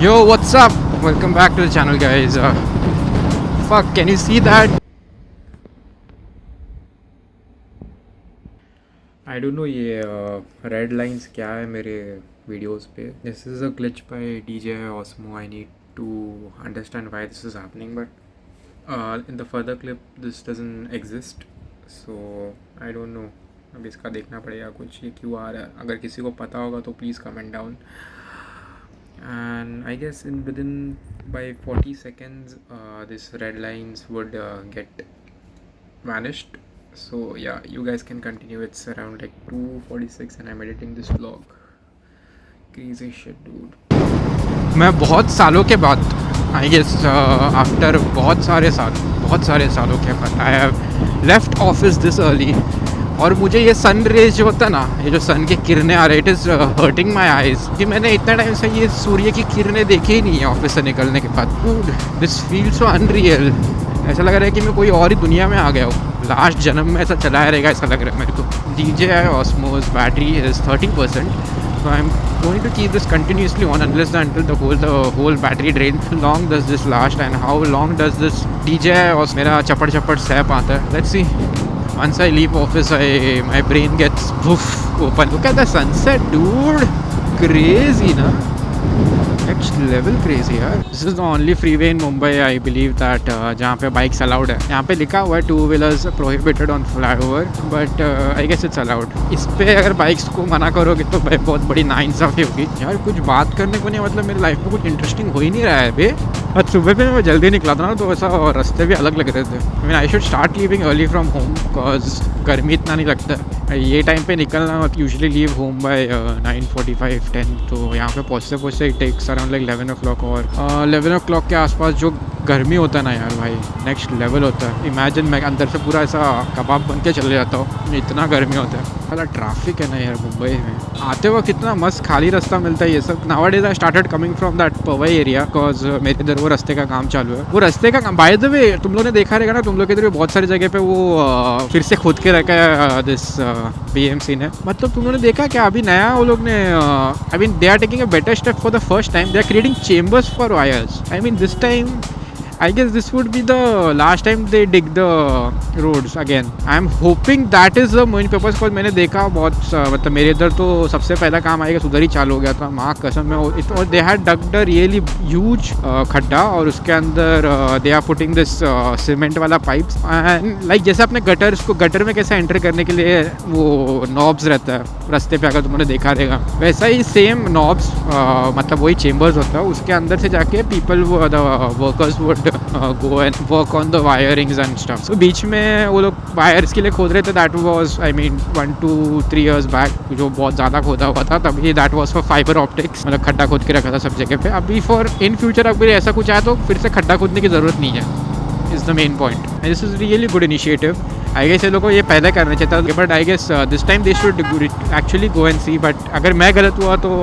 Yo, what's up? Welcome back to the channel, guys. Fuck, can you see that? I don't know ये red lines क्या है मेरे videos पे. This is a glitch by DJI Osmo. I need to understand why this is happening, but in the further clip this doesn't exist. So I don't know. अब इसका देखना पड़ेगा कुछ ये क्यों आ रहा है. अगर किसी को पता होगा तो please comment down. And I guess within by 40 seconds this red lines would get vanished. So yeah, you guys can continue. It's around like 2:46 and I'm editing this vlog. Crazy shit, dude. मैं बहुत सालों के बाद I guess after बहुत सारे सालों के बाद I have left office this early. और मुझे ये सन रेज जो होता है ना, ये जो सन की किरणें आ रही, it is hurting my eyes कि मैंने इतना टाइम से ये सूर्य की किरणें देखी ही नहीं है ऑफिस से निकलने के बाद. This feel so unreal. ऐसा लग रहा है कि मैं कोई और ही दुनिया में आ गया हूँ. लास्ट जन्म में ऐसा चलाया रहेगा ऐसा लग रहा है मेरे को. DJI Osmo's battery is 30%. So I'm going to keep this continuously on until the whole battery drains. How long does this last and how long does this DJI Osmo मेरा चपड़ सैप आता है. Let's see. Once I leave office, my brain gets open. Look at the sunset, dude. Crazy, na? Next level crazy, यार. This is the only freeway in Mumbai, I believe that जहाँ पे bikes allowed है. यहाँ पे लिखा हुआ है 2 wheelers prohibited on flyover, but I guess it's allowed. इस पे अगर बाइक्स को मना करोगे तो भाई बहुत बड़ी नाइंसाफ़ी होगी. यार कुछ बात करने को नहीं, मतलब मेरी लाइफ में कुछ इंटरेस्टिंग हो ही नहीं रहा है अभी. और सुबह पे मैं जल्दी निकला था ना तो ऐसा रास्ते भी अलग लग रहे थे. I mean I should start leaving early from home because गर्मी इतना नहीं लगता. ये टाइम पे निकलना यूजुअली लीव होम बाय 9:45-10. तो यहाँ पे पहुँचते it takes around like 11 o'clock. और 11 o'clock के आसपास जो गर्मी होता है ना यार भाई, नेक्स्ट लेवल होता है. इमेजिन मैं अंदर से पूरा ऐसा कबाब बन के चले जाता हूँ, इतना गर्मी होता है. वाला ट्रैफिक है ना यार मुंबई में. आते वक्त कितना मस्त खाली रास्ता मिलता है ये सब. Nowadays I started coming from that Powai area because मेरे इधर वो रास्ते का काम चालू है. वो रास्ते का काम बाय द वे तुम लोगों ने देखा रहेगा ना, तुम लोग के इधर बहुत सारी जगह पे वो फिर से खोद के रखा है दिस BMC ने. मतलब तुम लोगों ने देखा क्या अभी नया वो लोग ने I mean they are taking a better step for the first time. They are creating chambers for wires. I mean this time I guess this would be the last time they dig the roads again. I am hoping that is the main purpose because मैंने देखा बहुत मतलब मेरे इधर तो सबसे पहला काम आएगा उधर ही चालू हो गया था. माँ कसम में और they had dug a really huge खड्डा और उसके अंदर they are putting this cement वाला पाइप्स and like जैसे अपने गटर में कैसे एंटर करने के लिए वो नॉब्स रहता है रास्ते पे, अगर तुमने देखा रहेगा वैसा ही सेम नॉब्स मतलब वही चेम्बर्स होता है. उसके अंदर से जाके people the workers would go and work on the wirings and stuff. So बीच में वो लोग वायर्स के लिए खोद रहे थे. That was I mean 1-2-3 years back जो बहुत ज़्यादा खोदा हुआ था. तभी that was for fiber optics, मतलब खड्डा खोद के रखा था सब जगह पे. अभी for in future अगर ऐसा कुछ आया तो फिर से खड्डा खोदने की ज़रूरत नहीं है. is the main point and this is really good initiative. I guess ये लोगों को ये पहले करना चाहिए था, but I guess this time they should actually go and see. But अगर मैं गलत हुआ तो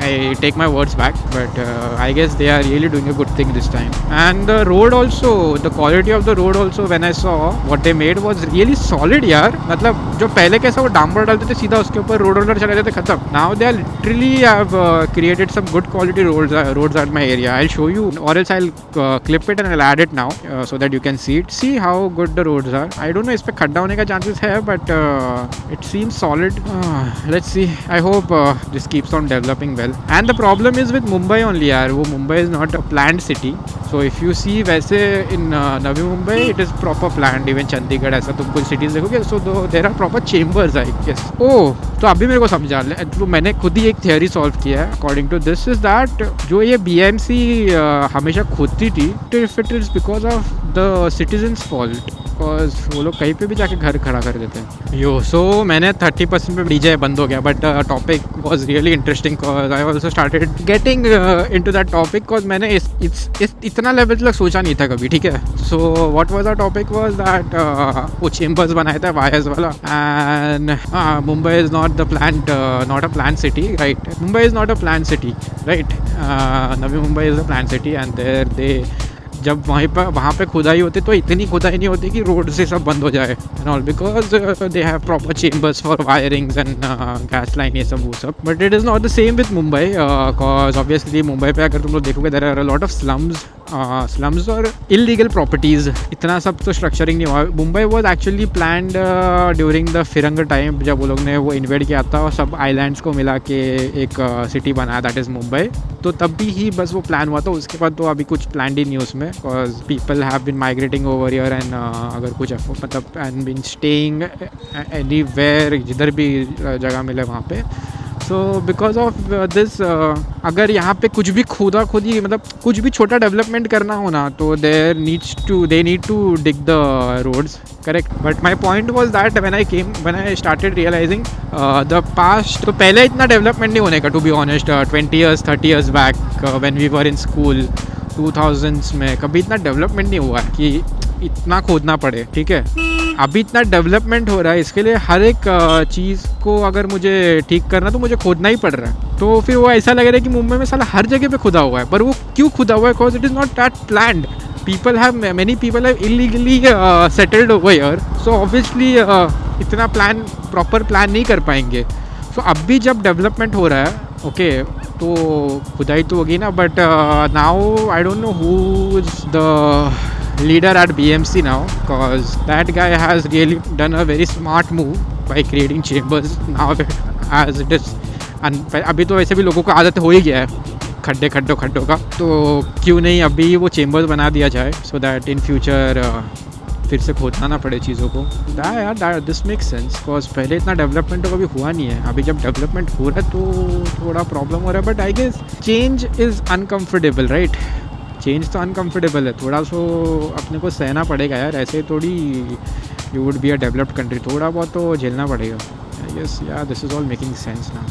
I take my words back, but I guess they are really doing a good thing this time. And the road also, the quality of the road also, when I saw what they made was really solid यार. मतलब जो पहले कैसा वो डांबर डालते थे सीधा उसके ऊपर रोड चलाते थे खत्म. Now they are literally have created some good quality roads at my area. I'll show you or else I'll clip it and I'll add it now so that you can see it. See how good the roads are. I don't know इस पे खड्डा होने का chances है, but it seems solid. Let's see. I hope this keeps on developing well. And the problem is with Mumbai only यार. वो Mumbai is not a planned city. So if you see वैसे in Navi Mumbai it is proper planned. Even Chandigarh ऐसा तुम कुछ cities देखोगे so there are proper chambers I guess. Oh तो अभी मेरे को समझा ले. तो मैंने खुद ही एक theory solve किया है. According to this is that जो ये BMC हमेशा खोदती थी, if it is because of the citizens fault. Because वो लोग कहीं पे भी जाके घर खड़ा कर देते हैं. यो सो मैंने 30% पे DJI बंद हो गया. But topic was really interesting because I also started getting into that topic because मैंने इतना लेवल तक सोचा नहीं था कभी. ठीक है. So what was the topic was that वो चेम्बर्स बनाया था वायर्स वाला. And Mumbai is not a plan city right. Mumbai is not a plan city right. Navi Mumbai is a plan city and there जब वहाँ पे खुदाई होती तो इतनी खुदाई नहीं होती कि रोड से सब बंद हो जाए and all, because they have proper chambers for wirings and gas line, ये सब वो सब. But it is not the same with Mumbai, because obviously Mumbai पे अगर तुम लोग देखोगे there are a lot of slums और इलीगल प्रॉपर्टीज़. इतना सब तो स्ट्रक्चरिंग नहीं हुआ. Mumbai was actually planned during the फिरंग टाइम, जब वो लोग ने वो इन्वेड किया था और सब आइलैंड्स को मिला के एक सिटी बनाया, दैट इज़ मुंबई. तो तब भी ही बस वो प्लान हुआ था. उसके बाद तो अभी कुछ प्लान ही नहीं उसमें, because people have been migrating over here and अगर कुछ मतलब एंड बीन स्टेइंग एनीवेयर, जिधर भी जगह मिले वहाँ पे. सो बिकॉज ऑफ दिस, अगर यहाँ पे कुछ भी खुदी मतलब कुछ भी छोटा डेवलपमेंट करना हो ना, तो they need to dig the roads, correct. But my point was that when I started realising the past, तो पहले इतना डेवलपमेंट नहीं होने का, to be honest. 20 years 30 years back when we were in school 2000s में कभी इतना development नहीं हुआ कि इतना खोदना पड़े, ठीक है. अभी इतना डेवलपमेंट हो रहा है, इसके लिए हर एक चीज़ को अगर मुझे ठीक करना तो मुझे खोदना ही पड़ रहा है. तो फिर वो ऐसा लग रहा है कि मुंबई में साला हर जगह पे खुदा हुआ है. पर वो क्यों खुदा हुआ है? Because it is not that planned. many people have illegally settled over here, so obviously इतना प्रॉपर प्लान नहीं कर पाएंगे. सो अब भी जब डेवलपमेंट हो रहा है, ओके, तो खुदाई तो होगी ना. But now I don't know who is the leader at BMC now, because that guy has really done a very smart move by creating chambers now as it is. अभी तो वैसे भी लोगों को आदत हो ही गया है खड्डों का, तो क्यों नहीं अभी वो चेम्बर्स बना दिया जाए, सो दैट इन फ्यूचर फिर से खोदना ना पड़े चीज़ों को. यार दिस मेक्स सेंस, बिकॉज पहले इतना डेवलपमेंट तो कभी हुआ नहीं है. अभी जब डेवलपमेंट हो रहा है तो थोड़ा प्रॉब्लम हो रहा है. But I guess change is uncomfortable, right. Change तो अनकम्फर्टेबल है, थोड़ा सो अपने को सहना पड़ेगा यार. ऐसे थोड़ी you would be a developed country, थोड़ा बहुत तो झेलना पड़ेगा. आई गेस या this is all making sense ना.